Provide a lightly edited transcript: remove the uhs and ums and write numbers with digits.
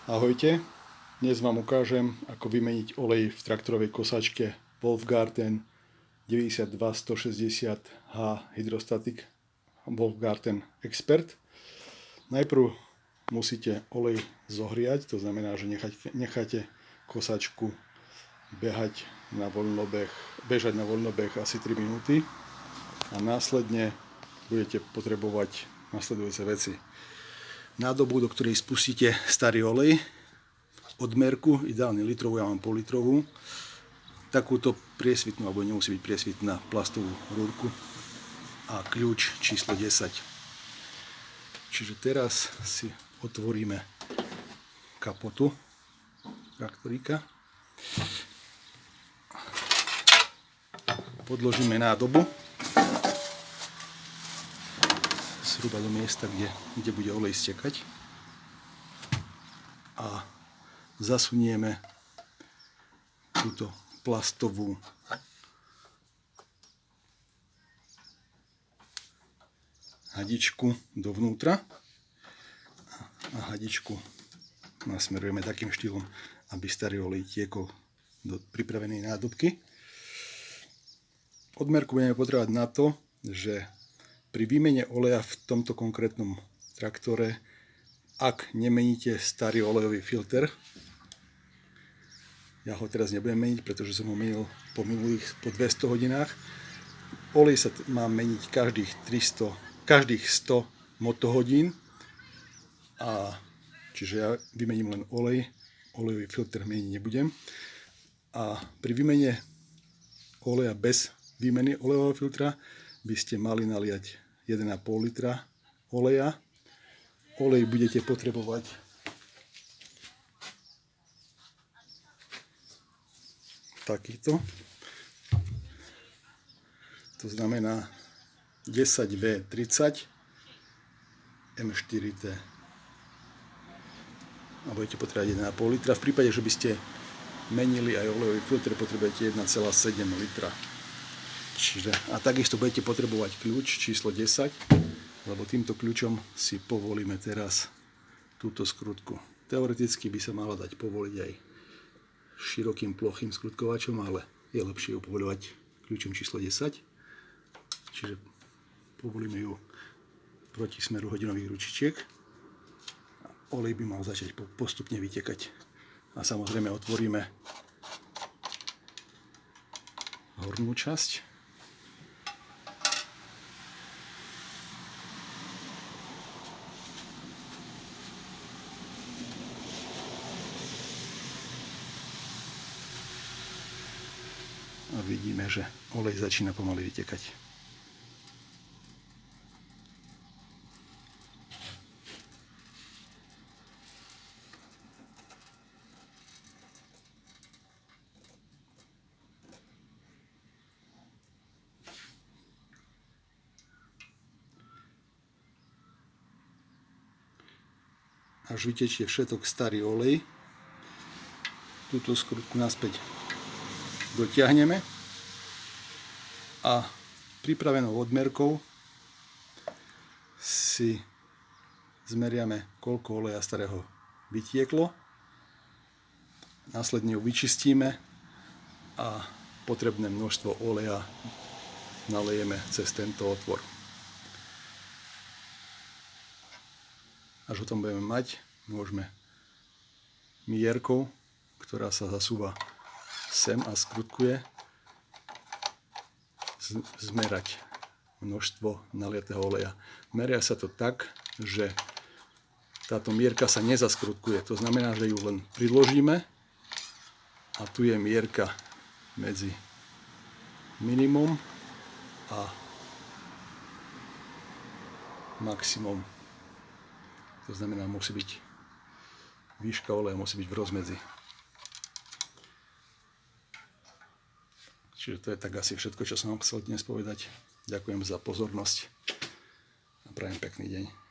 Ahojte, dnes vám ukážem, ako vymeniť olej v traktorovej kosačke Wolfgarten 92160H Hydrostatic Wolfgarten Expert. Najprv musíte olej zohriať, to znamená, že necháte kosačku bežať na voľnobeh asi 3 minúty a následne budete potrebovať nasledujúce veci. Nádobu, do ktorej spustíte starý olej, odmerku, ideálne litrovú, ja mám pol-litrovú, takúto priesvitnú, alebo nemusí byť priesvitná, plastovú rúrku a kľúč číslo 10. Čiže teraz si otvoríme kapotu traktoríka, podložíme nádobu zhruba do miesta, kde bude olej stekať a zasunieme túto plastovú hadičku dovnútra a hadičku nasmerujeme takým štýlom, aby starý olej tiekol do pripravenej nádobky. Odmerku budeme potrebovať na to, že pri výmene oleja v tomto konkrétnom traktore, ak nemeníte starý olejový filter, ja ho teraz nebudem meniť, pretože som ho menil po 200 hodinách. Olej sa má meniť každých 100 motohodín, a čiže ja vymením len olej, olejový filter meniť nebudem. A pri výmene oleja bez výmeny olejového filtra by ste mali naliať 1,5 litra oleja. Olej budete potrebovať takýto. To znamená 10V30 M4T. A budete potrebovať 1,5 litra. V prípade, že by ste menili aj olejový filter, potrebujete 1,7 litra. A takisto budete potrebovať kľúč číslo 10, lebo týmto kľúčom si povolíme teraz túto skrutku. Teoreticky by sa mala dať povoliť aj širokým plochým skrutkovačom, ale je lepšie ju povoľovať kľúčom číslo 10. Čiže povolíme ju proti smeru hodinových ručičiek. Olej by mal začať postupne vytekať. A samozrejme otvoríme hornú časť. A vidíme, že olej začína pomaly vytekať. Až vytečie všetok starý olej, túto skrutku naspäť dotiahneme a pripravenou odmerkou si zmeriame, koľko oleja starého vytieklo. Následne ju vyčistíme a potrebné množstvo oleja nalejeme cez tento otvor. Až ho tam budeme mať, môžeme mierkou, ktorá sa zasúva sem a skrutkuje, zmerať množstvo naliatého oleja. Meria sa to tak, že táto mierka sa nezaskrutkuje. To znamená, že ju len priložíme a tu je mierka medzi minimum a maximum. To znamená, výška oleja musí byť v rozmedzi. Čiže to je tak asi všetko, čo som vám chcel dnes povedať. Ďakujem za pozornosť a prajem pekný deň.